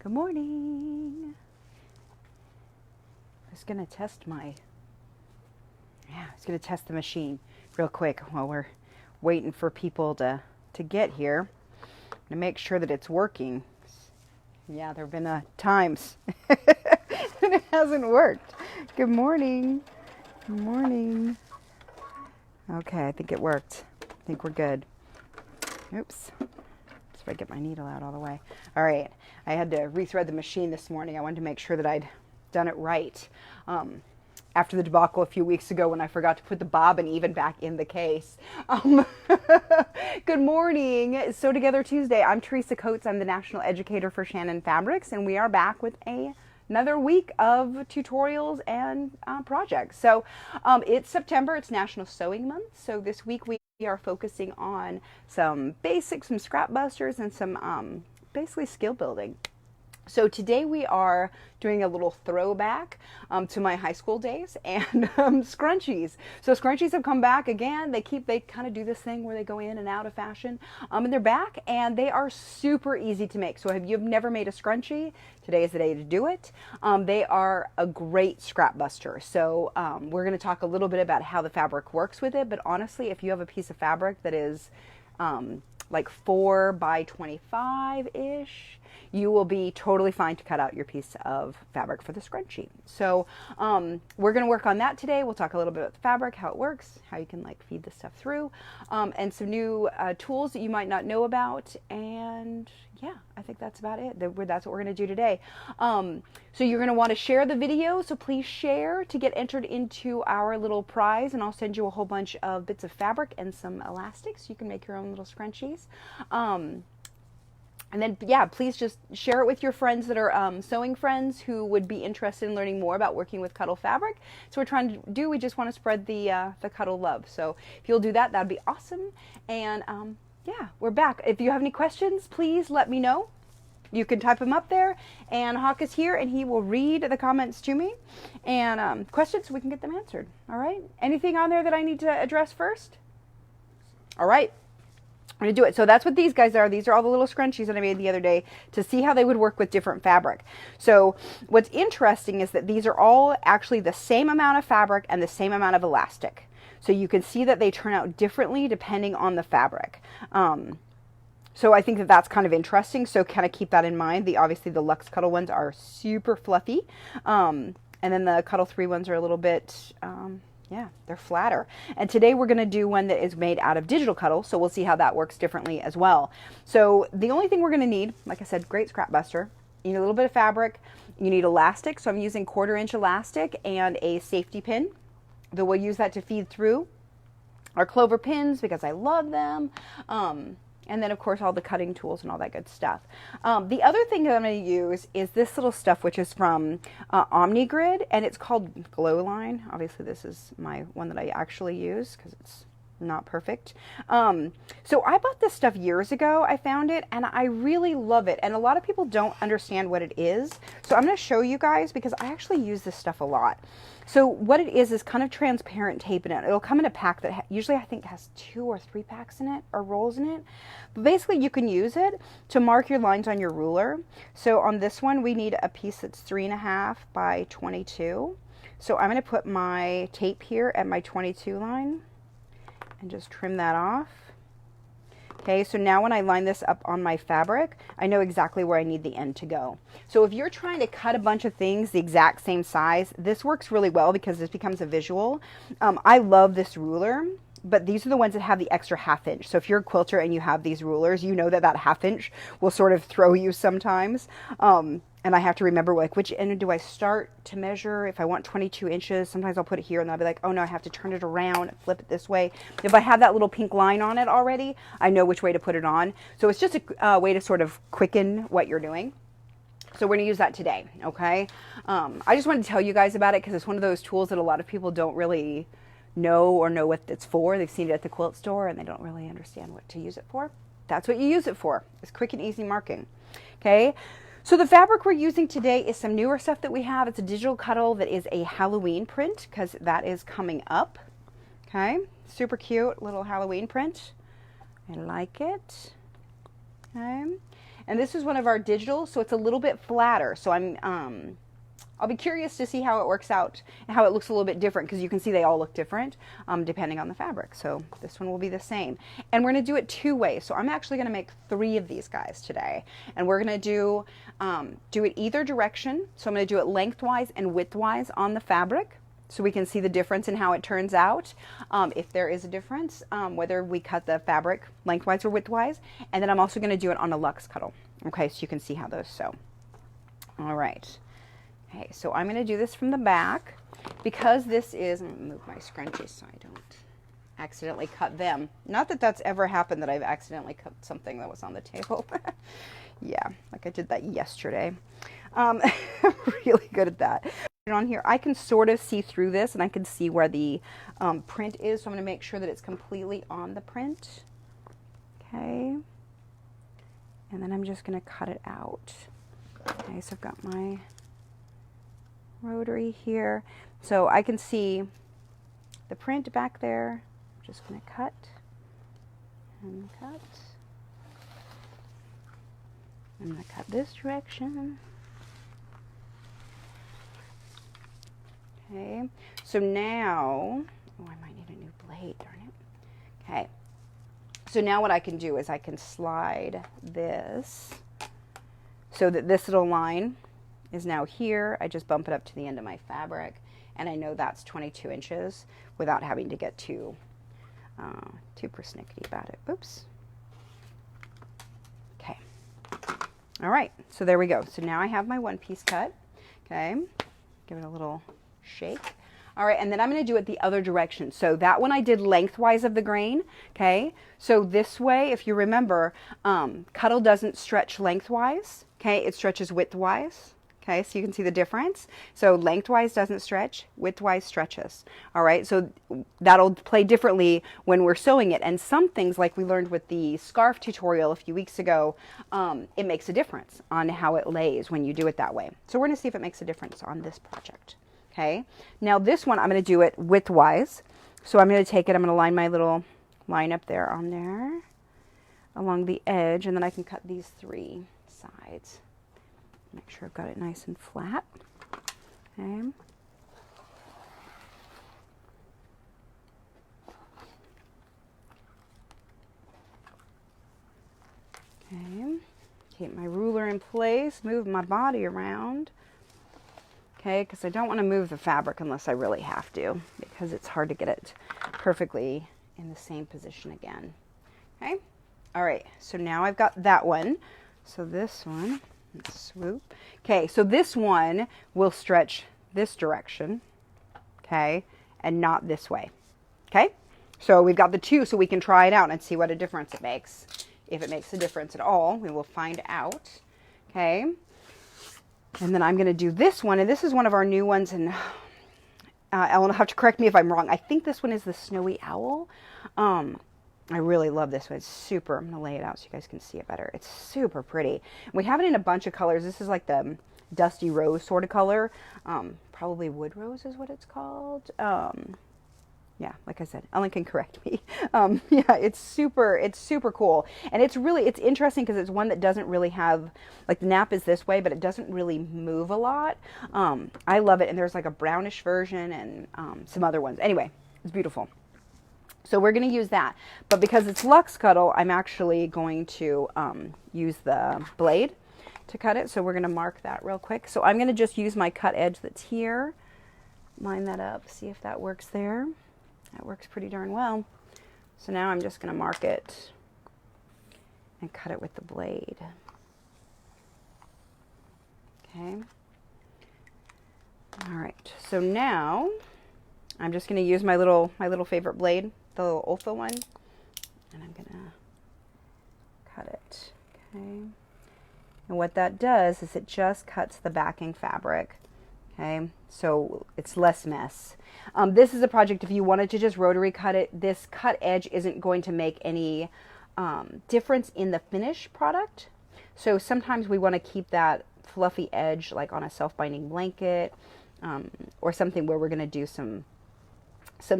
Good morning. I was gonna test the machine real quick while we're waiting for people to get here to make sure that it's working. Yeah, there have been times when it hasn't worked. Good morning. Good morning. Okay, I think it worked. I think we're good. Oops. If I get my needle out all the way. All right. I had to rethread the machine this morning. I wanted to make sure that I'd done it right. After the debacle a few weeks ago when I forgot to put the bobbin even back in the case. Good morning. Sew Together Tuesday. I'm Teresa Coates. I'm the National Educator for Shannon Fabrics, and we are back with another week of tutorials and projects. So it's September. It's National Sewing Month. So this week we are focusing on some basics, some scrap busters, and some basically skill building. So today we are doing a little throwback to my high school days and scrunchies. So scrunchies have come back again. They kind of do this thing where they go in and out of fashion, and they're back, and they are super easy to make. So if you've never made a scrunchie, today is the day to do it. They are a great scrap buster. So we're going to talk a little bit about how the fabric works with it. But honestly, if you have a piece of fabric that is like 4 by 25-ish, you will be totally fine to cut out your piece of fabric for the scrunchie. So we're going to work on that today. We'll talk a little bit about the fabric, how it works, how you can like feed the stuff through, and some new tools that you might not know about. And yeah, I think that's about it. That's what we're going to do today. So you're going to want to share the video. So please share to get entered into our little prize. And I'll send you a whole bunch of bits of fabric and some elastics. You can make your own little scrunchies. And then, yeah, please just share it with your friends that are sewing friends who would be interested in learning more about working with Cuddle fabric. So we're trying to do, we just want to spread the Cuddle love. So if you'll do that, that'd be awesome. And yeah, we're back. If you have any questions, please let me know. You can type them up there, and Hawk is here, and he will read the comments to me. And questions, so we can get them answered. All right? Anything on there that I need to address first? All right. I'm going to do it. So that's what these guys are. These are all the little scrunchies that I made the other day to see how they would work with different fabric. So what's interesting is that these are all actually the same amount of fabric and the same amount of elastic. So you can see that they turn out differently depending on the fabric. So I think that that's kind of interesting. So kind of keep that in mind. Obviously the Luxe Cuddle ones are super fluffy. And then the Cuddle 3 ones are a little bit, yeah, they're flatter. And today we're going to do one that is made out of digital Cuddle. So we'll see how that works differently as well. So the only thing we're going to need, like I said, great scrap buster. You need a little bit of fabric. You need elastic. So I'm using 1/4 inch elastic and a safety pin. Though we'll use that to feed through our clover pins because I love them. And then, of course, all the cutting tools and all that good stuff. The other thing that I'm going to use is this little stuff, which is from OmniGrid, and it's called Glow Line. Obviously, this is my one that I actually use because it's not perfect. So I bought this stuff years ago. I found it, and I really love it. And a lot of people don't understand what it is. So I'm going to show you guys because I actually use this stuff a lot. So what it is kind of transparent tape in it. It'll come in a pack that usually I think has 2 or 3 packs in it or rolls in it. But basically you can use it to mark your lines on your ruler. So on this one we need a piece that's 3.5 by 22. So I'm going to put my tape here at my 22 line and just trim that off. Okay, so now when I line this up on my fabric, I know exactly where I need the end to go. So if you're trying to cut a bunch of things the exact same size, this works really well because this becomes a visual. I love this ruler, but these are the ones that have the extra 1/2 inch. So if you're a quilter and you have these rulers, you know that 1/2 inch will sort of throw you sometimes. And I have to remember, like, which end do I start to measure? If I want 22 inches, sometimes I'll put it here and I'll be like, oh no, I have to turn it around and flip it this way. If I have that little pink line on it already, I know which way to put it on. So it's just a way to sort of quicken what you're doing. So we're going to use that today, okay? I just wanted to tell you guys about it because it's one of those tools that a lot of people don't really know what it's for. They've seen it at the quilt store and they don't really understand what to use it for. That's what you use it for. It's quick and easy marking, okay? So the fabric we're using today is some newer stuff that we have. It's a digital Cuddle that is a Halloween print because that is coming up. Okay, super cute little Halloween print. I like it. Okay, And this is one of our digital, so it's a little bit flatter. So I'll be curious to see how it works out and how it looks a little bit different, because you can see they all look different depending on the fabric. So this one will be the same. And we're going to do it 2 ways. So I'm actually going to make 3 of these guys today. And we're going to do it either direction. So I'm going to do it lengthwise and widthwise on the fabric, so we can see the difference in how it turns out, if there is a difference, whether we cut the fabric lengthwise or widthwise. And then I'm also going to do it on a luxe cuddle. Okay, so you can see how those sew. All right. Okay, so I'm going to do this from the back, because this is, I'm going to move my scrunchies so I don't accidentally cut them. Not that that's ever happened, that I've accidentally cut something that was on the table. Yeah, like I did that yesterday. I'm really good at that. On here, I can sort of see through this, and I can see where the print is, so I'm going to make sure that it's completely on the print. Okay, and then I'm just going to cut it out. Okay, so I've got my rotary here, so I can see the print back there. I'm just going to cut and cut. I'm going to cut this direction. Okay, so now, oh, I might need a new blade, darn it. Okay, so now what I can do is I can slide this so that this little line is now here. I just bump it up to the end of my fabric, and I know that's 22 inches without having to get too persnickety about it. Oops. Okay. All right, so there we go. So now I have my one piece cut. Okay, give it a little shake. All right, and then I'm going to do it the other direction. So that one I did lengthwise of the grain. Okay, so this way, if you remember, Cuddle doesn't stretch lengthwise. Okay, it stretches widthwise. Okay, so you can see the difference. So lengthwise doesn't stretch, widthwise stretches. All right, so that'll play differently when we're sewing it. And some things, like we learned with the scarf tutorial a few weeks ago, it makes a difference on how it lays when you do it that way. So we're going to see if it makes a difference on this project. Okay, now this one I'm going to do it widthwise. So I'm going to take it, I'm going to line my little line up there on there along the edge, and then I can cut these 3 sides. Make sure I've got it nice and flat. Okay. Okay. Keep my ruler in place, move my body around. Okay, because I don't want to move the fabric unless I really have to, because it's hard to get it perfectly in the same position again. Okay, all right, so now I've got that one. So this one, let's swoop. Okay, so this one will stretch this direction, okay, and not this way. Okay, so we've got the 2, so we can try it out and see what a difference it makes. If it makes a difference at all, we will find out. Okay. And then I'm going to do this one, and this is one of our new ones, and Ellen will have to correct me if I'm wrong. I think this one is the Snowy Owl. I really love this one. It's super, I'm going to lay it out so you guys can see it better. It's super pretty. We have it in a bunch of colors. This is like the dusty rose sort of color. Probably wood rose is what it's called. Yeah, like I said, Ellen can correct me. Yeah, it's super cool. And it's interesting because it's one that doesn't really have, like the nap is this way, but it doesn't really move a lot. I love it. And there's like a brownish version and some other ones. Anyway, it's beautiful. So we're going to use that. But because it's Luxe Cuddle, I'm actually going to use the blade to cut it. So we're going to mark that real quick. So I'm going to just use my cut edge that's here. Line that up, see if that works there. That works pretty darn well. So now I'm just going to mark it and cut it with the blade. Okay. All right. So now I'm just going to use my little favorite blade, the little Olfa one, and I'm going to cut it. Okay. And what that does is it just cuts the backing fabric. Okay, so it's less mess. This is a project, if you wanted to just rotary cut it, this cut edge isn't going to make any difference in the finished product. So sometimes we want to keep that fluffy edge like on a self-binding blanket or something where we're going to do some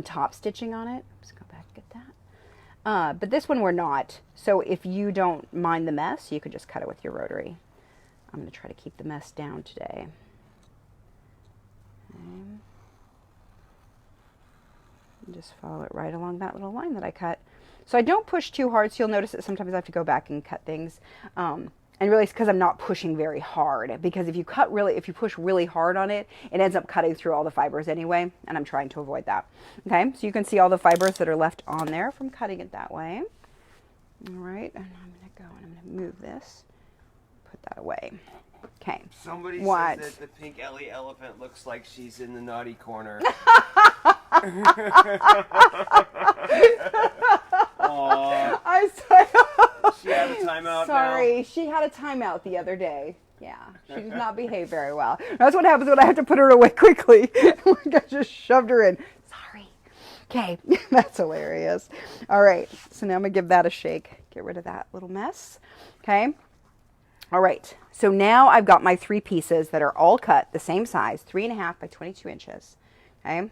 top stitching on it. Just go back and get But this one we're not. So if you don't mind the mess, you could just cut it with your rotary. I'm going to try to keep the mess down today. Okay. And just follow it right along that little line that I cut. So I don't push too hard, so you'll notice that sometimes I have to go back and cut things. And really it's because I'm not pushing very hard, because if you push really hard on it, it ends up cutting through all the fibers anyway, and I'm trying to avoid that. Okay, so you can see all the fibers that are left on there from cutting it that way. All right, and I'm going to go and I'm going to move this, put that away. Okay. Somebody said that the pink Ellie elephant looks like she's in the naughty corner. I'm sorry. She had a timeout. Sorry, now. She had a timeout the other day. Yeah, she did not behave very well. That's what happens when I have to put her away quickly. I just shoved her in. Sorry. Okay, that's hilarious. All right, so now I'm going to give that a shake. Get rid of that little mess. Okay. All right, so now I've got my 3 pieces that are all cut the same size, 3.5 by 22 inches. Okay,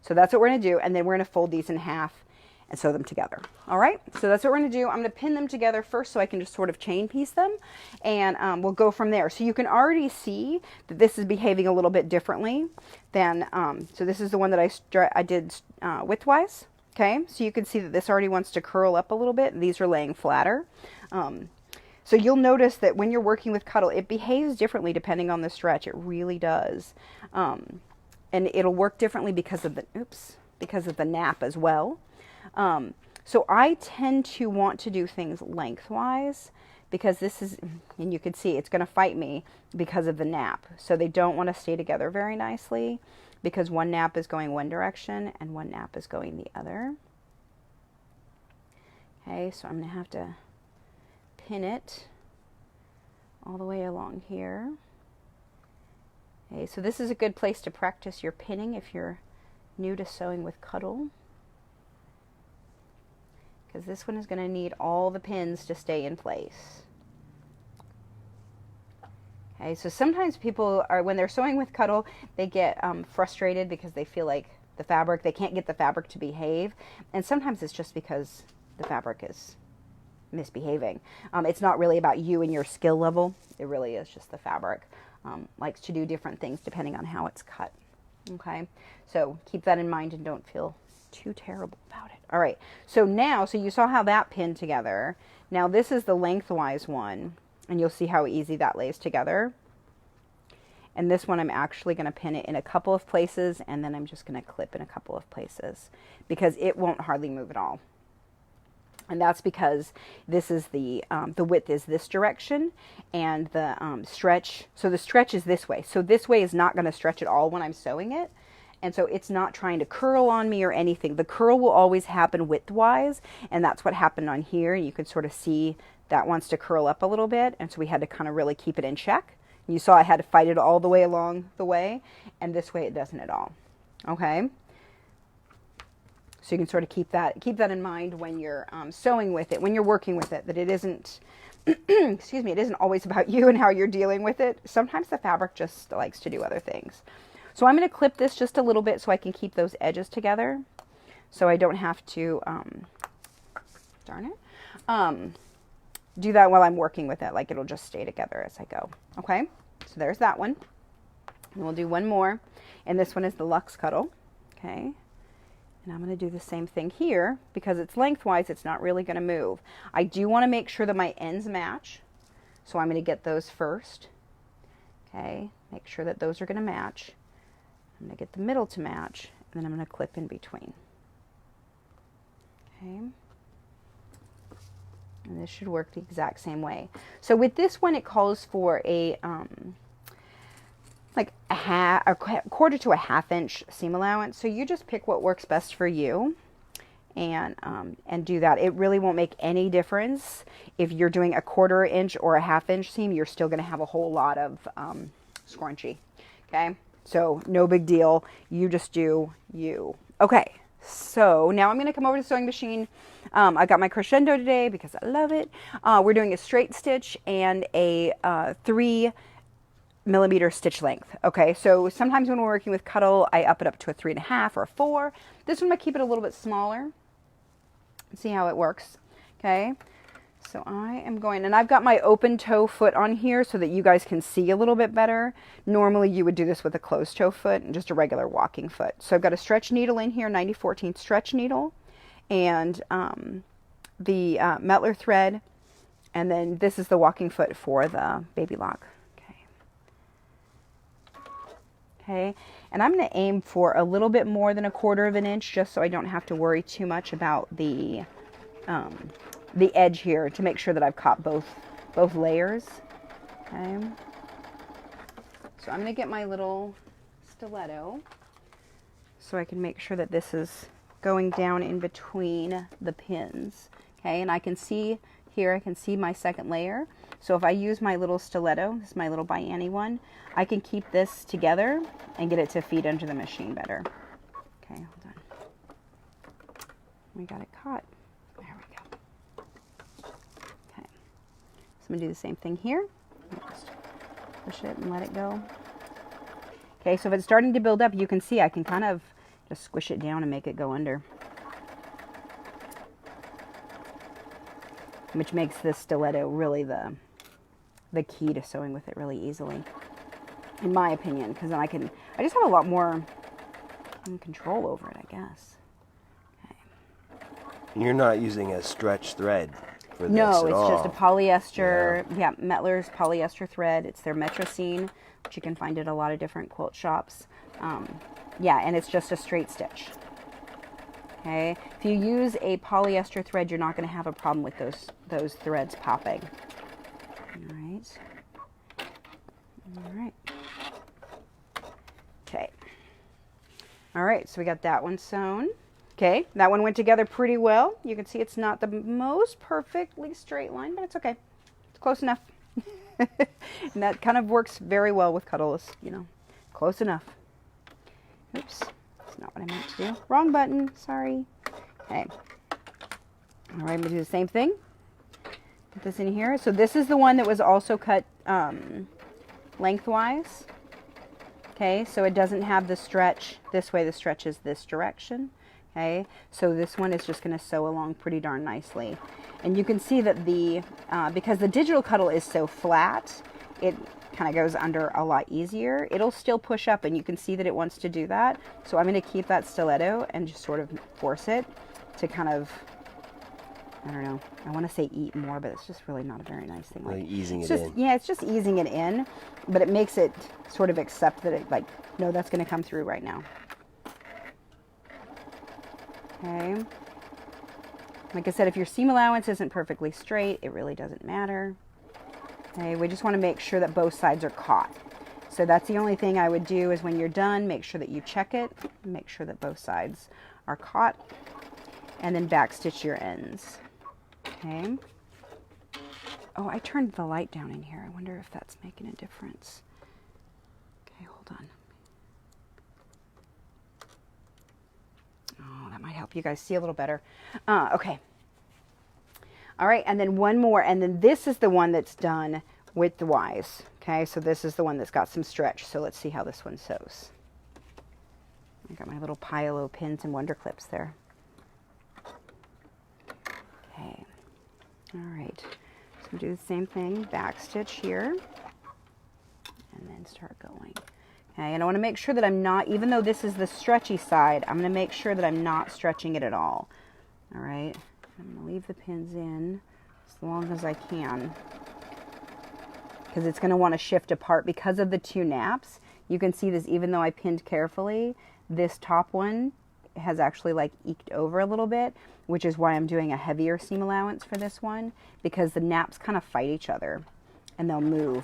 so that's what we're going to do, and then we're going to fold these in half and sew them together. All right, so that's what we're going to do. I'm going to pin them together first so I can just sort of chain piece them, and we'll go from there. So you can already see that this is behaving a little bit differently than, so this is the one that I did widthwise. Okay, so you can see that this already wants to curl up a little bit. These are laying flatter. So you'll notice that when you're working with Cuddle, it behaves differently depending on the stretch. It really does. And it'll work differently because of the nap as well. So I tend to want to do things lengthwise, because this is, and you can see it's going to fight me because of the nap. So they don't want to stay together very nicely, because one nap is going one direction and one nap is going the other. Okay, so I'm going to have to pin it all the way along here. Okay, so this is a good place to practice your pinning if you're new to sewing with Cuddle, because this one is going to need all the pins to stay in place. Okay, so sometimes people are, when they're sewing with Cuddle, they get frustrated because they feel like they can't get the fabric to behave, and sometimes it's just because the fabric is misbehaving. It's not really about you and your skill level. It really is just the fabric likes to do different things depending on how it's cut. Okay, so keep that in mind and don't feel too terrible about it. All right, so now, so you saw how that pinned together. Now this is the lengthwise one, and you'll see how easy that lays together. And this one I'm actually going to pin it in a couple of places, and then I'm just going to clip in a couple of places, because it won't hardly move at all. And that's because this is the width is this direction, and the stretch, so the stretch is this way. So this way is not going to stretch at all when I'm sewing it. And so it's not trying to curl on me or anything. The curl will always happen widthwise, and that's what happened on here. You can sort of see that wants to curl up a little bit, and so we had to kind of really keep it in check. You saw I had to fight it all the way along the way, and this way it doesn't at all. Okay? So you can sort of keep that in mind when you're sewing with it, when you're working with it, that it isn't, excuse me, it isn't always about you and how you're dealing with it. Sometimes the fabric just likes to do other things. So I'm going to clip this just a little bit so I can keep those edges together, so I don't have to, do that while I'm working with it. Like, it'll just stay together as I go. Okay, so there's that one. And we'll do one more, and this one is the Luxe Cuddle. Okay. And I'm going to do the same thing here, because it's lengthwise, it's not really going to move. I do want to make sure that my ends match, so I'm going to get those first. Okay, make sure that those are going to match. I'm going to get the middle to match, and then I'm going to clip in between. Okay. And this should work the exact same way. So with this one, it calls for a like a quarter to a half-inch seam allowance. So you just pick what works best for you, and do that. It really won't make any difference if you're doing a 1/4 inch or a 1/2 inch seam. You're still going to have a whole lot of scrunchie. Okay, so no big deal. You just do you. Okay, so now I'm going to come over to the sewing machine. I got my crescendo today because I love it. We're doing a straight stitch and a 3mm stitch length. Okay, so sometimes when we're working with Cuddle, I up it up to a 3.5 or a 4. This one I keep it a little bit smaller, see how it works. Okay. So I am going, and I've got my open toe foot on here so that you guys can see a little bit better. Normally you would do this with a closed toe foot and just a regular walking foot. So I've got a stretch needle in here, 90/14 stretch needle, and the Metler thread, and then this is the walking foot for the baby lock. Okay, and I'm going to aim for a little bit more than 1/4 of an inch just so I don't have to worry too much about the edge here, to make sure that I've caught both layers. Okay, so I'm going to get my little stiletto so I can make sure that this is going down in between the pins. Okay, and I can see here, I can see my second layer. So if I use my little stiletto, this is my little Bianny one, I can keep this together and get it to feed under the machine better. Okay, hold on. We got it caught. There we go. Okay, so I'm going to do the same thing here. Just push it and let it go. Okay, so if it's starting to build up, you can see I can kind of just squish it down and make it go under, which makes this stiletto really the key to sewing with it really easily, in my opinion, because then I just have a lot more control over it, I guess. Okay. You're not using a stretch thread for this No, at it's all. just a polyester, yeah, Metler's polyester thread. It's their Metrocene, which you can find at a lot of different quilt shops. Yeah, and it's just a straight stitch. Okay, if you use a polyester thread, you're not going to have a problem with those threads popping. All right. All right. Okay. All right, so we got that one sewn. Okay, that one went together pretty well. You can see it's not the most perfectly straight line, but it's okay. It's close enough. And that kind of works very well with Cuddle, you know, close enough. Oops, that's not what I meant to do. Wrong button, sorry. Okay. All right, I'm gonna do the same thing. Put this in here. So this is the one that was also cut lengthwise. Okay, so it doesn't have the stretch this way. The stretch is this direction. Okay, so this one is just going to sew along pretty darn nicely. And you can see that because the digital Cuddle is so flat, it kind of goes under a lot easier. It'll still push up, and you can see that it wants to do that. So I'm going to keep that stiletto and just sort of force it to kind of, I don't know, I want to say eat more, but it's just really not a very nice thing. Like easing it in. Yeah, it's just easing it in, but it makes it sort of accept that it, like, no, that's going to come through right now. Okay. Like I said, if your seam allowance isn't perfectly straight, it really doesn't matter. Okay, we just want to make sure that both sides are caught. So that's the only thing I would do, is when you're done, make sure that you check it, make sure that both sides are caught, and then backstitch your ends. Okay. Oh, I turned the light down in here. I wonder if that's making a difference. Okay, hold on. Oh, that might help you guys see a little better. Okay. All right, and then one more, and then this is the one that's done with the Y's. Okay, so this is the one that's got some stretch. So let's see how this one sews. I got my little pile of pins and wonder clips there. Okay. All right. So do the same thing, back stitch here, and then start going. Okay, and I want to make sure that I'm not, even though this is the stretchy side, I'm going to make sure that I'm not stretching it at all. All right, I'm going to leave the pins in as long as I can, because it's going to want to shift apart because of the two naps. You can see this, even though I pinned carefully, this top one has actually like eked over a little bit, which is why I'm doing a heavier seam allowance for this one, because the naps kind of fight each other and they'll move.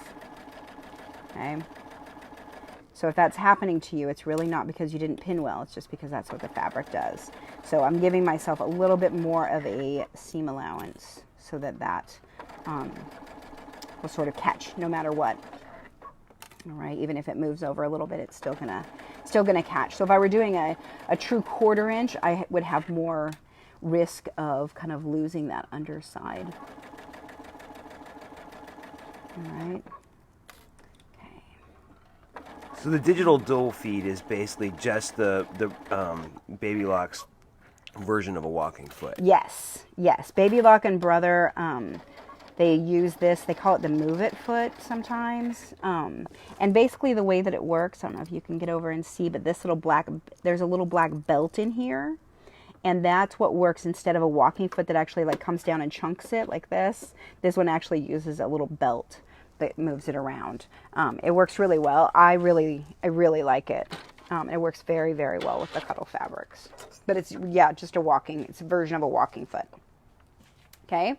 Okay. So if that's happening to you, it's really not because you didn't pin well. It's just because that's what the fabric does. So I'm giving myself a little bit more of a seam allowance so that that will sort of catch no matter what. All right, even if it moves over a little bit, it's still gonna catch. So if I were doing a true 1/4 inch, I would have more risk of kind of losing that underside. All right. So the digital dole feed is basically just the baby locks version of a walking foot. Yes, yes. Baby Lock and Brother, they use this. They call it the Move It foot sometimes. And basically the way that it works, I don't know if you can get over and see, but this little black, there's a little black belt in here. And that's what works instead of a walking foot that actually like comes down and chunks it like this. This one actually uses a little belt that moves it around. It works really well. I really like it. It works very, very well with the Cuddle fabrics. But it's, yeah, just it's a version of a walking foot. Okay.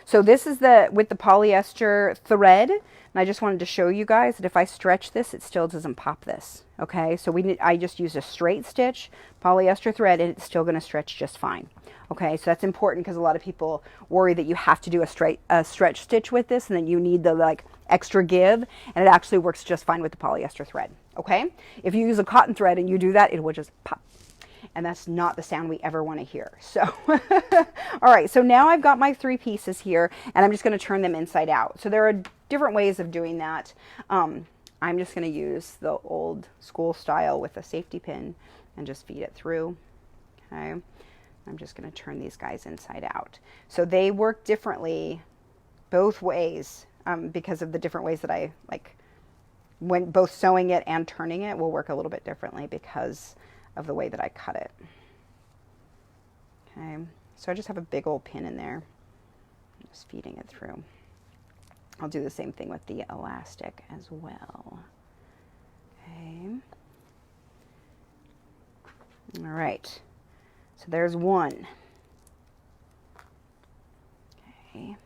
So this is with the polyester thread. And I just wanted to show you guys that if I stretch this, it still doesn't pop this. Okay. So I just used a straight stitch polyester thread and it's still going to stretch just fine. Okay. So that's important because a lot of people worry that you have to do a stretch stitch with this and then you need the like extra give, and it actually works just fine with the polyester thread. Okay. If you use a cotton thread and you do that, it will just pop. And that's not the sound we ever want to hear. So, all right, so now I've got my 3 pieces here, and I'm just going to turn them inside out. So there are different ways of doing that. I'm just going to use the old school style with a safety pin and just feed it through. Okay, I'm just going to turn these guys inside out. So they work differently both ways because of the different ways that I like. When both sewing it and turning it will work a little bit differently because of the way that I cut it. Okay, so I just have a big old pin in there. I'm just feeding it through. I'll do the same thing with the elastic as well. Okay. All right, so there's one. Okay.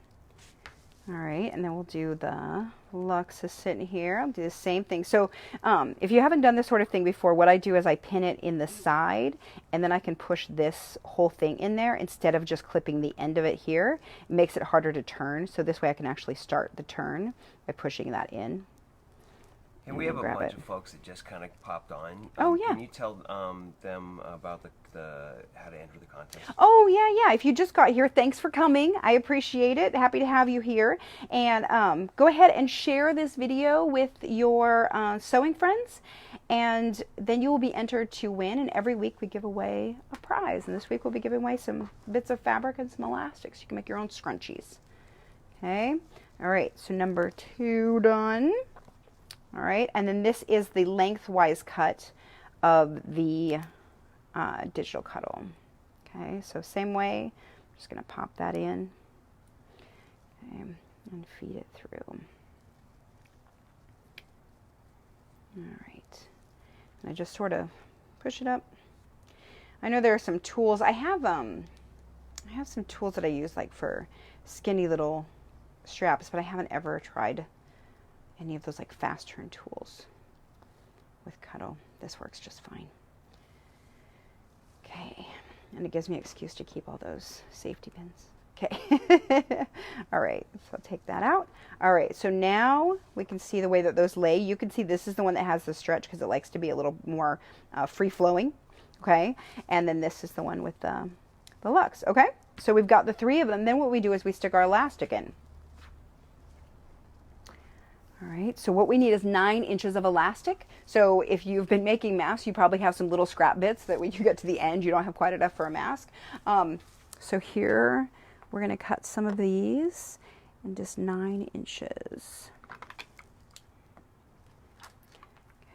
All right, and then we'll do the luxe sitting here. I'll do the same thing. So if you haven't done this sort of thing before, what I do is I pin it in the side, and then I can push this whole thing in there instead of just clipping the end of it here. It makes it harder to turn, so this way I can actually start the turn by pushing that in. And we have a bunch of folks that just kind of popped on. Oh, yeah. Can you tell them about the how to enter the contest? Oh, yeah. If you just got here, thanks for coming. I appreciate it. Happy to have you here. And go ahead and share this video with your sewing friends. And then you will be entered to win. And every week we give away a prize. And this week we'll be giving away some bits of fabric and some elastics. You can make your own scrunchies. Okay. All right. So number 2 done. All right, and then this is the lengthwise cut of the digital cuddle. Okay, so same way, I'm just going to pop that in, okay, and feed it through. All right, and I just sort of push it up. I know there are some tools. I have some tools that I use like for skinny little straps, but I haven't ever tried any of those like fast turn tools with Cuddle. This works just fine. Okay, and it gives me an excuse to keep all those safety pins. Okay, all right, so I'll take that out. All right, so now we can see the way that those lay. You can see this is the one that has the stretch because it likes to be a little more free-flowing, okay? And then this is the one with the luxe, okay? So we've got the 3 of them. Then what we do is we stick our elastic in. All right, so what we need is 9 inches of elastic. So if you've been making masks, you probably have some little scrap bits that when you get to the end, you don't have quite enough for a mask. So here, we're gonna cut some of these in just 9 inches.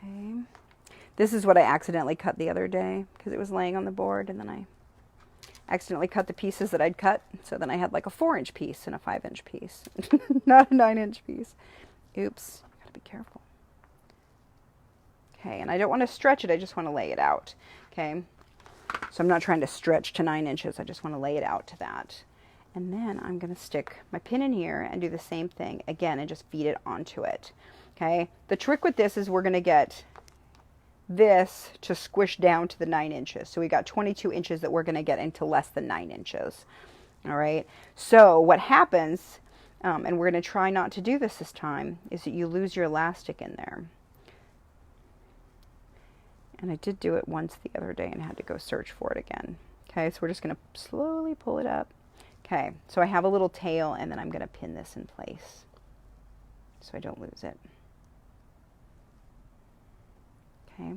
Okay, this is what I accidentally cut the other day because it was laying on the board, and then I accidentally cut the pieces that I'd cut. So then I had like a 4-inch piece and a 5-inch piece, not a 9-inch piece. Oops, gotta be careful. Okay, and I don't want to stretch it, I just want to lay it out. Okay, so I'm not trying to stretch to 9 inches, I just want to lay it out to that. And then I'm going to stick my pin in here and do the same thing again and just feed it onto it. Okay, the trick with this is we're going to get this to squish down to the 9 inches. So we got 22 inches that we're going to get into less than 9 inches. All right, so what happens, and we're going to try not to do this time, is that you lose your elastic in there. And I did do it once the other day and had to go search for it again. Okay, so we're just going to slowly pull it up. Okay, so I have a little tail, and then I'm going to pin this in place so I don't lose it. Okay,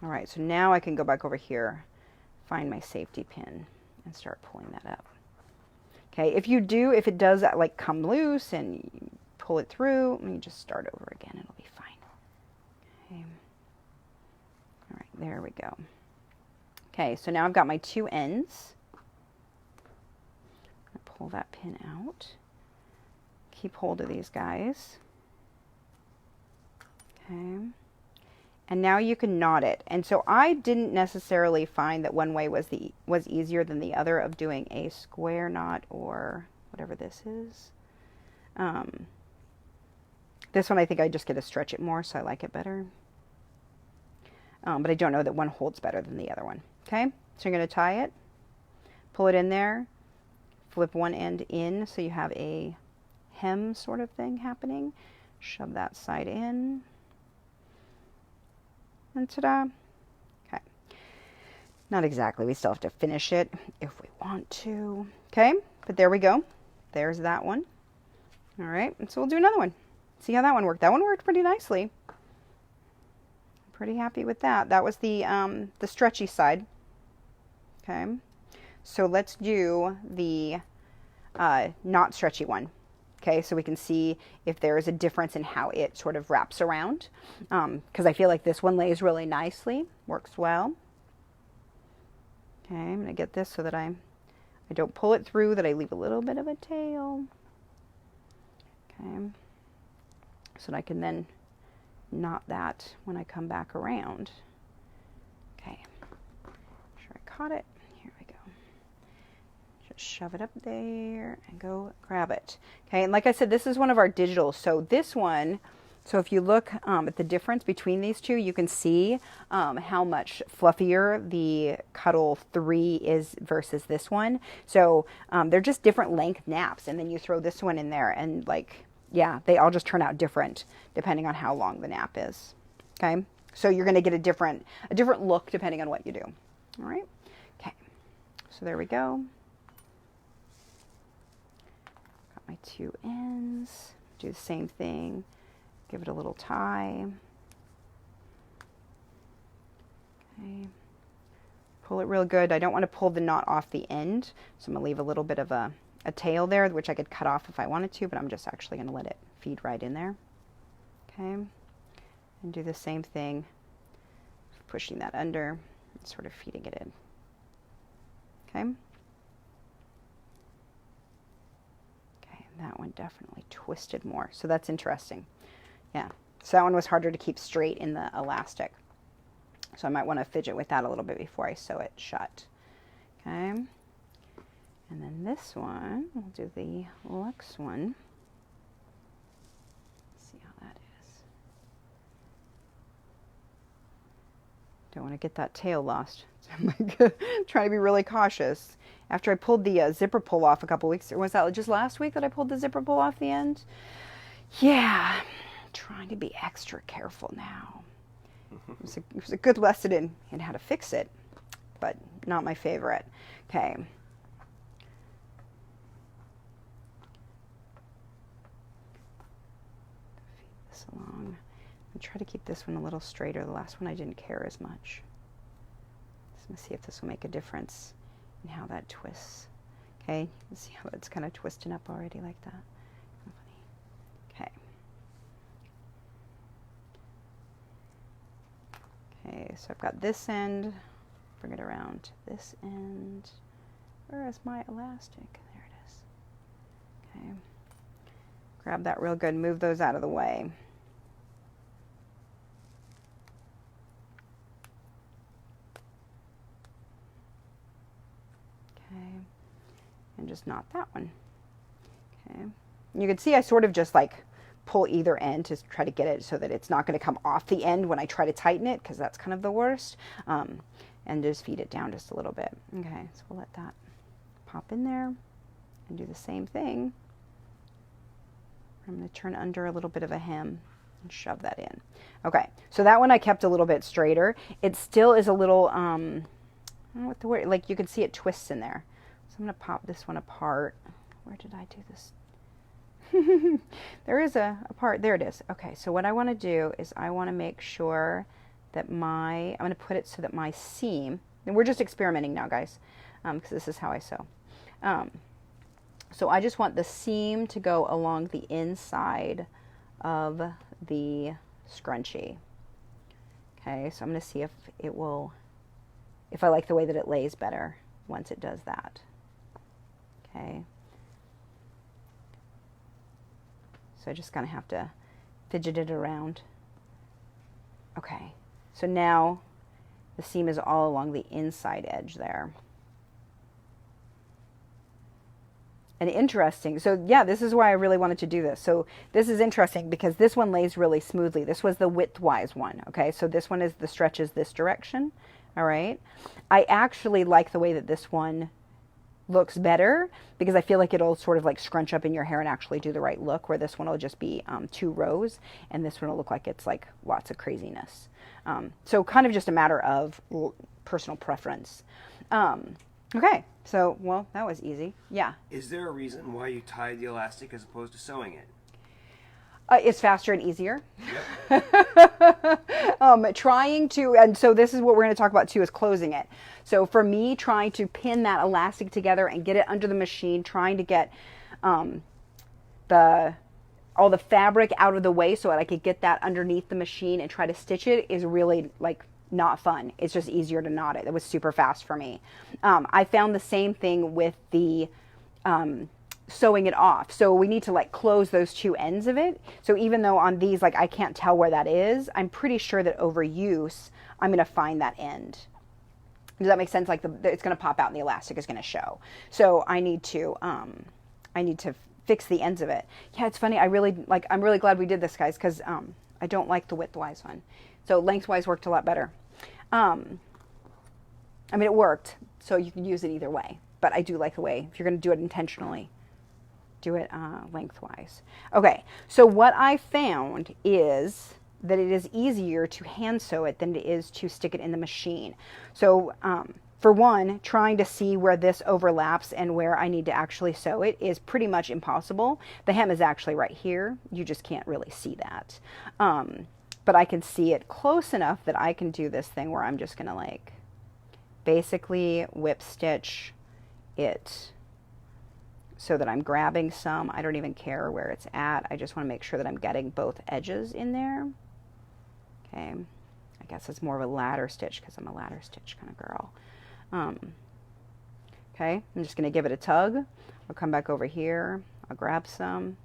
all right, so now I can go back over here, find my safety pin and start pulling that up. Okay, if it does like come loose and you pull it through, let me just start over again. It'll be fine. Okay. All right, there we go. Okay, so now I've got my two ends. I'm gonna pull that pin out. Keep hold of these guys. Okay. And now you can knot it. And so I didn't necessarily find that one way was easier than the other of doing a square knot or whatever this is. This one I think I just get to stretch it more, so I like it better. But I don't know that one holds better than the other one. Okay, so you're going to tie it, pull it in there, flip one end in so you have a hem sort of thing happening. Shove that side in. And ta-da. Okay. Not exactly. We still have to finish it if we want to. Okay, but there we go. There's that one. All right, and so we'll do another one. See how that one worked. That one worked pretty nicely. Pretty happy with that. That was the stretchy side. Okay, so let's do the not stretchy one. Okay, so we can see if there is a difference in how it sort of wraps around. Because I feel like this one lays really nicely, works well. Okay, I'm going to get this so that I don't pull it through, that I leave a little bit of a tail. Okay, so that I can then knot that when I come back around. Okay, make sure I caught it. Here we go. Just shove it up there and go grab it. Okay, and like I said, this is one of our digitals. So this one, so if you look at the difference between these two, you can see how much fluffier the Cuddle 3 is versus this one. So they're just different length naps, and then you throw this one in there and like, yeah, they all just turn out different depending on how long the nap is. Okay, so you're going to get a different look depending on what you do. All right. Okay, so there we go. Got my two ends. Do the same thing. Give it a little tie. Okay. Pull it real good. I don't want to pull the knot off the end, so I'm going to leave a little bit of a tail there, which I could cut off if I wanted to, but I'm just actually going to let it feed right in there. Okay, and do the same thing, pushing that under and sort of feeding it in. Okay. Okay, and that one definitely twisted more, so that's interesting. Yeah, so that one was harder to keep straight in the elastic, so I might want to fidget with that a little bit before I sew it shut. Okay. And then this one, we'll do the luxe one. See how that is. Don't want to get that tail lost. So I'm like trying to be really cautious. After I pulled the zipper pull off a couple weeks, or was that just last week that I pulled the zipper pull off the end? Yeah, I'm trying to be extra careful now. It was a good lesson in how to fix it, but not my favorite. Okay. Along. I'll try to keep this one a little straighter. The last one I didn't care as much. Just gonna see if this will make a difference in how that twists. Okay, you can see how it's kind of twisting up already like that. Okay. Okay, so I've got this end. Bring it around to this end. Where is my elastic? There it is. Okay. Grab that real good. Move those out of the way. And just knot that one. Okay. You can see I sort of just like pull either end to try to get it so that it's not going to come off the end when I try to tighten it, because that's kind of the worst. And just feed it down just a little bit. Okay, so we'll let that pop in there and do the same thing. I'm going to turn under a little bit of a hem and shove that in. Okay, so that one I kept a little bit straighter. It still is a little, I don't know what the word, like you can see it twists in there. I'm going to pop this one apart. Where did I do this? There is a part. There it is. Okay, so what I want to do is I want to make sure that I'm going to put it so that my seam, And we're just experimenting now, guys, because this is how I sew. So I just want the seam to go along the inside of the scrunchie. Okay, so I'm going to see if it will, if I like the way that it lays better once it does that. Okay. So I just kind of have to fidget it around. Okay, so now the seam is all along the inside edge there. And interesting, so yeah, this is why I really wanted to do this. So this is interesting because this one lays really smoothly. This was the widthwise one, okay? So this one is the stretches this direction, all right? I actually like the way that this one looks better because I feel like it'll sort of like scrunch up in your hair and actually do the right look, where this one will just be 2 rows and this one will look like it's like lots of craziness. So kind of just a matter of personal preference. Okay, so, well, that was easy. Yeah. Is there a reason why you tie the elastic as opposed to sewing it? It's faster and easier. Yep. Trying to, and so this is what we're going to talk about too, is closing it. So for me, trying to pin that elastic together and get it under the machine, trying to get all the fabric out of the way so that I could get that underneath the machine and try to stitch it is really like not fun. It's just easier to knot it. It was super fast for me. I found the same thing with the sewing it off. So we need to like close those 2 ends of it. So even though on these, like I can't tell where that is, I'm pretty sure that over use, I'm going to find that end. Does that make sense? Like it's going to pop out and the elastic is going to show. So I need to fix the ends of it. Yeah, it's funny. I'm really glad we did this, guys, because I don't like the widthwise one. So lengthwise worked a lot better. I mean, it worked, so you can use it either way. But I do like the way, if you're going to do it intentionally, do it lengthwise. Okay, so what I found is that it is easier to hand sew it than it is to stick it in the machine. So for one, trying to see where this overlaps and where I need to actually sew it is pretty much impossible. The hem is actually right here. You just can't really see that. But I can see it close enough that I can do this thing where I'm just going to like basically whip stitch it so that I'm grabbing some. I don't even care where it's at. I just want to make sure that I'm getting both edges in there. Okay. I guess it's more of a ladder stitch because I'm a ladder stitch kind of girl. Okay. I'm just going to give it a tug. I'll come back over here. I'll grab some.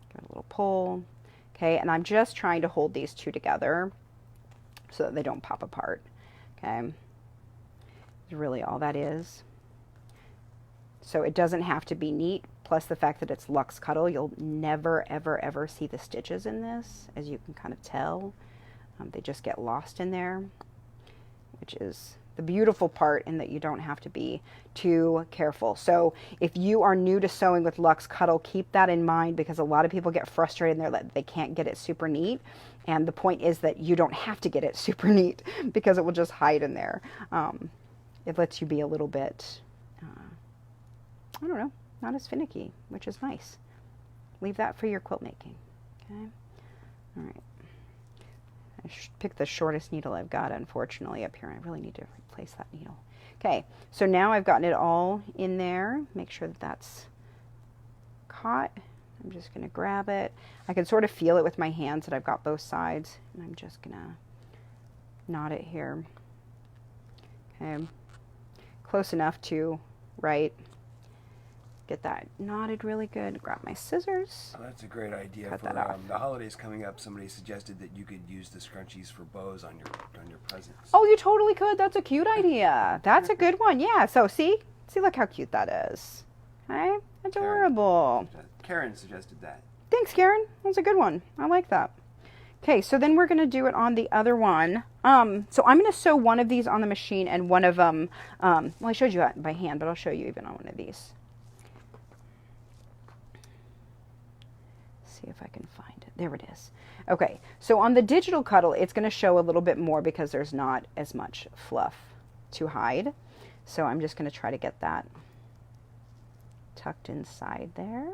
Give it a little pull. Okay, and I'm just trying to hold these 2 together so that they don't pop apart. Okay, that's really all that is. So it doesn't have to be neat, plus the fact that it's luxe cuddle, you'll never, ever, ever see the stitches in this, as you can kind of tell. They just get lost in there, which is the beautiful part in that you don't have to be too careful. So if you are new to sewing with luxe cuddle, keep that in mind because a lot of people get frustrated and they can't get it super neat. And the point is that you don't have to get it super neat because it will just hide in there. It lets you be a little bit, I don't know, not as finicky, which is nice. Leave that for your quilt making. Okay. All right. I picked the shortest needle I've got, unfortunately, up here. I really need to replace that needle. Okay, so now I've gotten it all in there. Make sure that that's caught. I'm just going to grab it. I can sort of feel it with my hands that I've got both sides. And I'm just going to knot it here. Okay, close enough to, right, get that knotted really good. Grab my scissors. Oh, that's a great idea. Cut For that off. the holidays coming up, somebody suggested that you could use the scrunchies for bows on your presents. Oh, you totally could. That's a cute idea. That's a good one. Yeah. So see, look how cute that is. Okay, adorable. Karen suggested that. Thanks, Karen. That's a good one. I like that. Okay, so then we're going to do it on the other one. So I'm going to sew one of these on the machine and one of them, well, I showed you that by hand, but I'll show you even on one of these. See if I can find it. There it is. Okay, so on the digital cuddle, it's going to show a little bit more because there's not as much fluff to hide. So I'm just going to try to get that tucked inside there.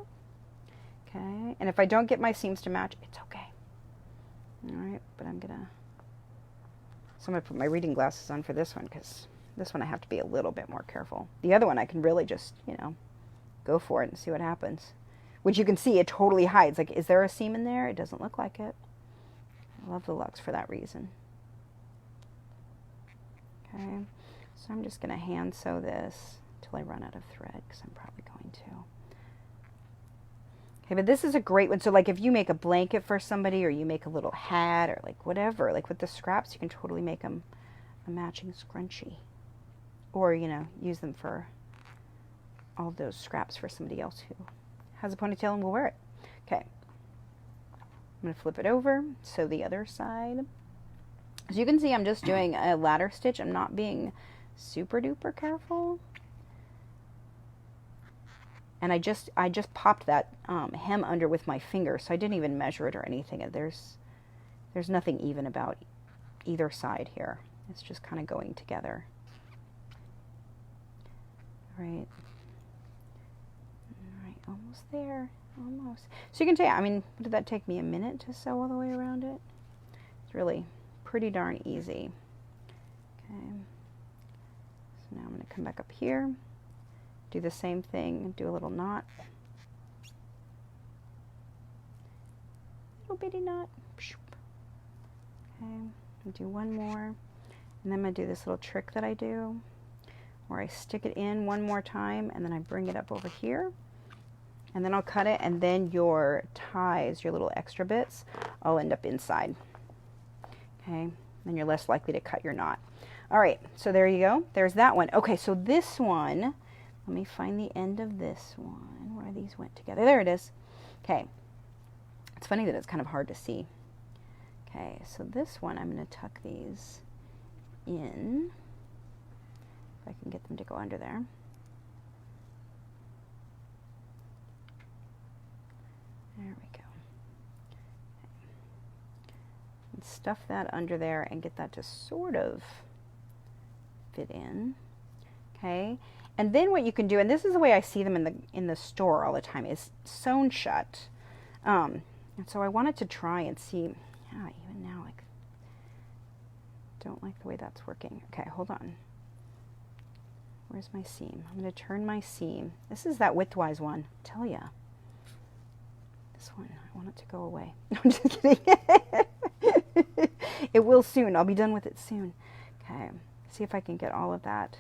Okay, and if I don't get my seams to match, it's okay. All right, but I'm going to So I'm going to put my reading glasses on for this one, because this one I have to be a little bit more careful. The other one I can really just, you know, go for it and see what happens. Which you can see, it totally hides. Like, is there a seam in there? It doesn't look like it. I love the luxe for that reason. Okay, so I'm just going to hand sew this until I run out of thread, because I'm probably going to. Okay, but this is a great one. So like if you make a blanket for somebody, or you make a little hat, or like whatever, like with the scraps, you can totally make them a matching scrunchie. Or, you know, use them for all those scraps for somebody else who has a ponytail and will wear it. Okay, I'm going to flip it over, sew the other side. As you can see, I'm just doing a ladder stitch. I'm not being super duper careful. And I just popped that hem under with my finger, so I didn't even measure it or anything. There's nothing even about either side here. It's just kind of going together. All right, almost there, almost. So you can tell, I mean, did that take me a minute to sew all the way around it? It's really pretty darn easy. Okay, so now I'm going to come back up here. Do the same thing, do a little knot. Little bitty knot. Okay, I'll do one more. And then I'm going to do this little trick that I do, where I stick it in one more time, and then I bring it up over here. And then I'll cut it, and then your ties, your little extra bits, all end up inside. Okay, then you're less likely to cut your knot. All right, so there you go. There's that one. Okay, so this one, let me find the end of this one, where these went together. There it is. Okay. It's funny that it's kind of hard to see. Okay, so this one, I'm going to tuck these in. If I can get them to go under there. There we go. Okay. And stuff that under there and get that to sort of fit in. Okay. And then what you can do, and this is the way I see them in the store all the time, is sewn shut. And so I wanted to try and see, yeah, even now, like, don't like the way that's working. Okay, hold on. Where's my seam? I'm going to turn my seam. This is that widthwise one, I tell ya. This one, I want it to go away. No, I'm just kidding. It will soon. I'll be done with it soon. Okay, see if I can get all of that,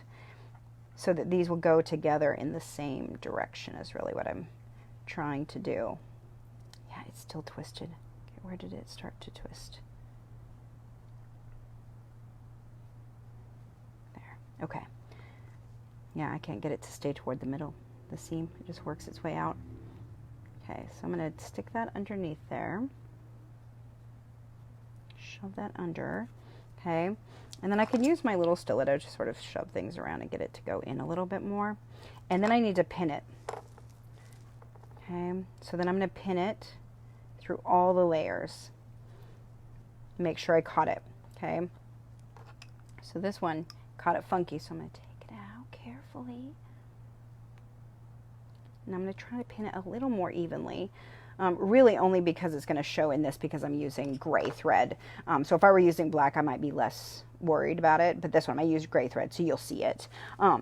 so that these will go together in the same direction is really what I'm trying to do. Yeah, it's still twisted. Okay, where did it start to twist? There. Okay. Yeah, I can't get it to stay toward the middle, the seam. It just works its way out. Okay, so I'm going to stick that underneath there. Shove that under. Okay. And then I can use my little stiletto to sort of shove things around and get it to go in a little bit more. And then I need to pin it. Okay, so then I'm going to pin it through all the layers. Make sure I caught it. Okay, so this one caught it funky, so I'm going to take it out carefully. And I'm going to try to pin it a little more evenly. Really only because it's going to show in this, because I'm using gray thread. So if I were using black, I might be less worried about it, but this one I use gray thread, so you'll see it.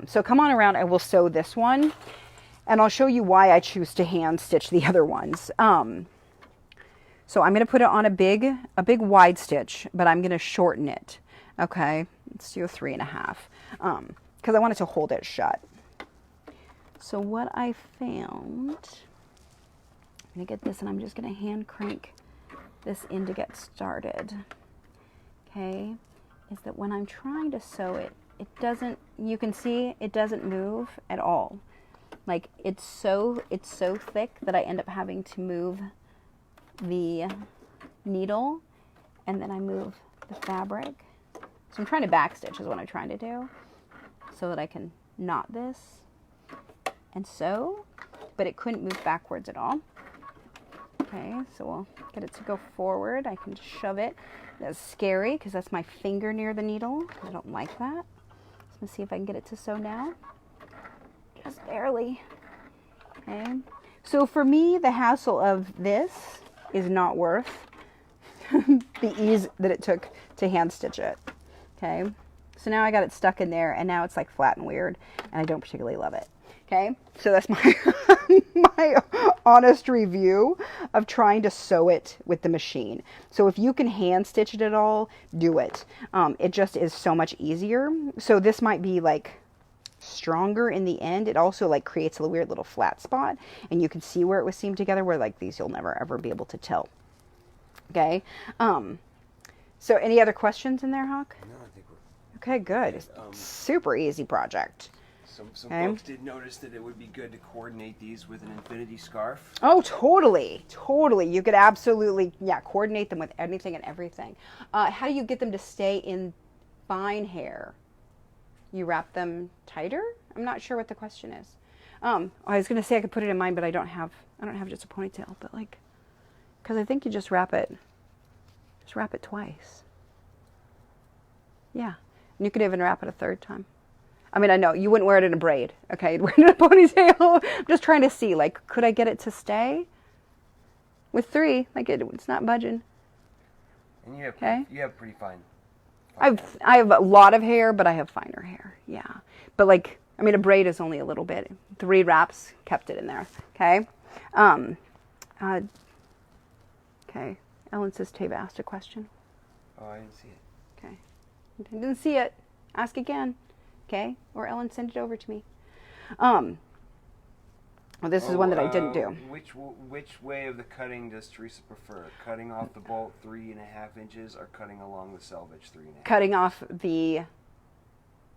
So come on around, I will sew this one, and I'll show you why I choose to hand stitch the other ones. So I'm going to put it on a big wide stitch, but I'm going to shorten it. Okay, let's do a 3.5, because I want it to hold it shut. So what I found, I'm going to get this, and I'm just going to hand crank this in to get started. Okay, is that when I'm trying to sew it, it doesn't, you can see it doesn't move at all. Like, it's so thick that I end up having to move the needle, and then I move the fabric. So I'm trying to backstitch is what I'm trying to do, so that I can knot this and sew, but it couldn't move backwards at all. Okay, so we'll get it to go forward. I can just shove it. That's scary because that's my finger near the needle. I don't like that. So let's see if I can get it to sew now. Just barely. Okay, so for me, the hassle of this is not worth the ease that it took to hand stitch it. Okay, so now I got it stuck in there, and now it's like flat and weird, and I don't particularly love it. Okay, so that's my my honest review of trying to sew it with the machine. So if you can hand stitch it at all, do it. It just is so much easier. So this might be like stronger in the end. It also like creates a weird little flat spot, and you can see where it was seamed together, where like these you'll never ever be able to tell. Okay, so any other questions in there, Hawk? No, I think we're okay. Good. Super easy project. Some folks did notice that it would be good to coordinate these with an infinity scarf. Oh, totally. Totally. You could absolutely, coordinate them with anything and everything. How do you get them to stay in fine hair? You wrap them tighter? I'm not sure what the question is. I was going to say I could put it in mine, but I don't have just a ponytail, but like, because I think you just wrap it twice. Yeah. And you could even wrap it a third time. I mean, I know you wouldn't wear it in a braid. Okay, you'd wear it in a ponytail. I'm just trying to see, like, could I get it to stay? With 3, like it's not budging. And you have pretty fine. I have a lot of hair, but I have finer hair. Yeah, but like, I mean, a braid is only a little bit. 3 wraps kept it in there. Okay. Okay. Ellen says Tave asked a question. Oh, I didn't see it. Okay. I didn't see it. Ask again. Okay, or Ellen, send it over to me. Well, this is one that I didn't do. Which way of the cutting does Teresa prefer? Cutting off the bolt 3.5 inches, or cutting along the selvage 3.5? Cutting off the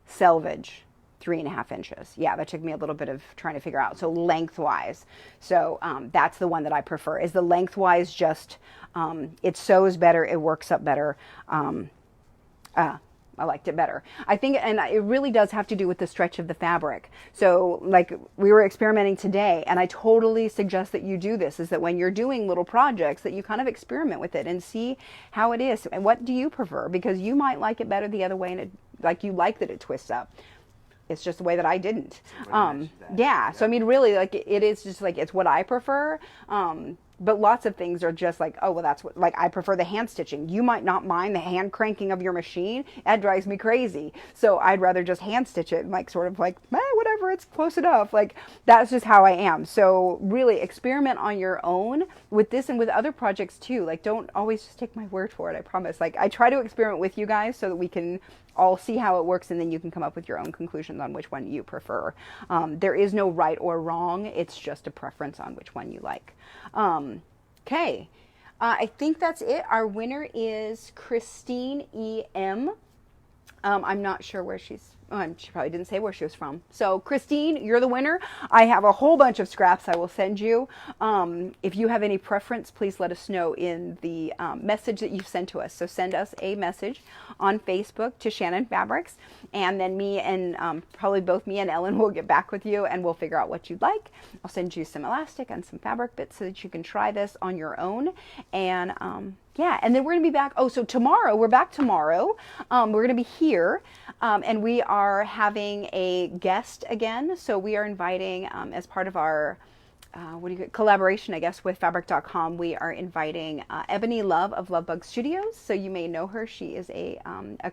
selvage 3.5 inches. Yeah, that took me a little bit of trying to figure out. So lengthwise. So that's the one that I prefer. Is the lengthwise just, it sews better, it works up better. I liked it better. I think, and it really does have to do with the stretch of the fabric. So like we were experimenting today, and I totally suggest that you do this, is that when you're doing little projects that you kind of experiment with it and see how it is. And what do you prefer? Because you might like it better the other way, and it, like you like that it twists up. It's just the way that I didn't. Yeah. So I mean, really, like it is just like, it's what I prefer. But lots of things are just like, oh, well, that's what, like, I prefer the hand stitching. You might not mind the hand cranking of your machine. That drives me crazy. So I'd rather just hand stitch it and like, sort of like, whatever, it's close enough. Like, that's just how I am. So really experiment on your own with this and with other projects too. Like, don't always just take my word for it. I promise. Like, I try to experiment with you guys so that we can all see how it works, and then you can come up with your own conclusions on which one you prefer. There is no right or wrong. It's just a preference on which one you like. Okay. I think that's it. Our winner is Christine E.M. I'm not sure where she's, she probably didn't say where she was from. So Christine, you're the winner. I have a whole bunch of scraps I will send you. If you have any preference, please let us know in the message that you've sent to us. So send us a message on Facebook to Shannon Fabrics, and then me and probably both me and Ellen will get back with you, and we'll figure out what you'd like. I'll send you some elastic and some fabric bits so that you can try this on your own. And yeah, and then we're going to be back. Oh, so tomorrow, we're back tomorrow. We're going to be here, and we are having a guest again. So we are inviting, as part of our collaboration, I guess, with Fabric.com, we are inviting Ebony Love of Lovebug Studios. So you may know her. She is a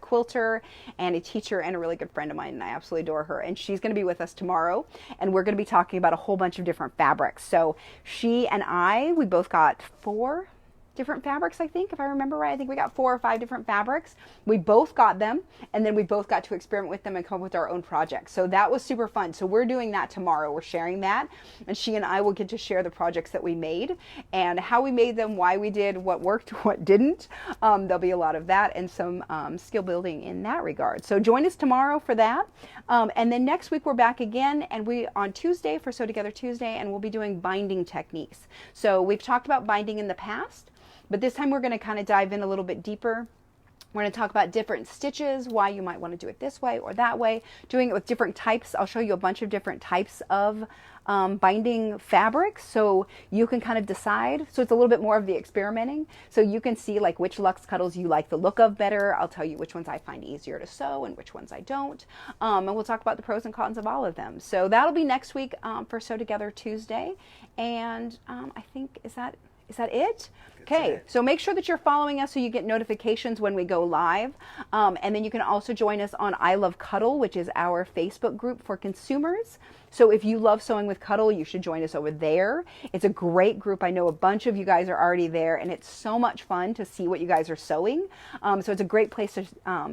quilter and a teacher and a really good friend of mine, and I absolutely adore her. And she's going to be with us tomorrow, and we're going to be talking about a whole bunch of different fabrics. So she and we both got 4 different fabrics, I think, if I remember right. I think we got 4 or 5 different fabrics. We both got them, and then we both got to experiment with them and come up with our own projects. So that was super fun. So we're doing that tomorrow. We're sharing that, and she and I will get to share the projects that we made and how we made them, why we did, what worked, what didn't. There'll be a lot of that and some skill building in that regard. So join us tomorrow for that. And then next week we're back again, and we on Tuesday for Sew Together Tuesday, and we'll be doing binding techniques. So we've talked about binding in the past, but this time we're going to kind of dive in a little bit deeper. We're going to talk about different stitches, why you might want to do it this way or that way, doing it with different types. I'll show you a bunch of different types of binding fabrics, so you can kind of decide. So it's a little bit more of the experimenting. So you can see like which luxe cuddles you like the look of better. I'll tell you which ones I find easier to sew and which ones I don't. And we'll talk about the pros and cons of all of them. So that'll be next week for Sew Together Tuesday. And I think, is that Is that it? That's Okay, it. so make sure that you're following us so you get notifications when we go live. And then you can also join us on I Love Cuddle, which is our Facebook group for consumers. So if you love sewing with Cuddle, you should join us over there. It's a great group. I know a bunch of you guys are already there, and it's so much fun to see what you guys are sewing. So it's a great place to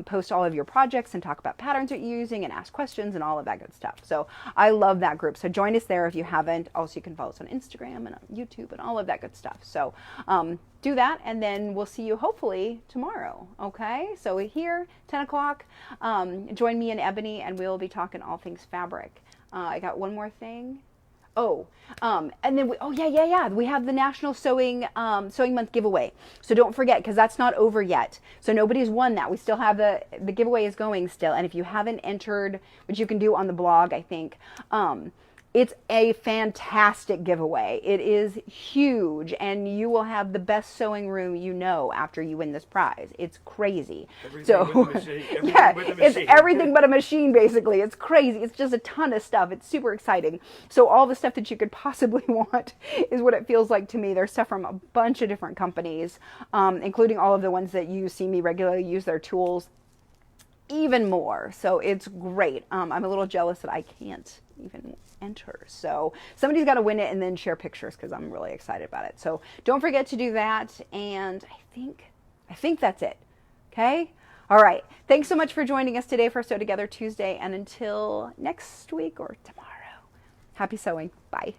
post all of your projects and talk about patterns that you're using and ask questions and all of that good stuff. So I love that group. So join us there if you haven't. Also, you can follow us on Instagram and on YouTube and all of that good stuff. So do that, and then we'll see you hopefully tomorrow. Okay, so here 10 o'clock, join me and Ebony, and we'll be talking all things fabric. I got one more thing. And then we have the National Sewing Month giveaway. So don't forget, because that's not over yet. So nobody's won that. We still have the giveaway is going still. And if you haven't entered, which you can do on the blog, I think, it's a fantastic giveaway. It is huge, and you will have the best sewing room you know after you win this prize. It's crazy. It's everything but a machine, basically. It's crazy. It's just a ton of stuff. It's super exciting. So all the stuff that you could possibly want is what it feels like to me. There's stuff from a bunch of different companies, including all of the ones that you see me regularly use their tools. Even more. So it's great. I'm a little jealous that I can't even enter. So somebody's got to win it and then share pictures, because I'm really excited about it. So don't forget to do that. And I think that's it. Okay. All right. Thanks so much for joining us today for Sew Together Tuesday. And until next week or tomorrow, happy sewing. Bye.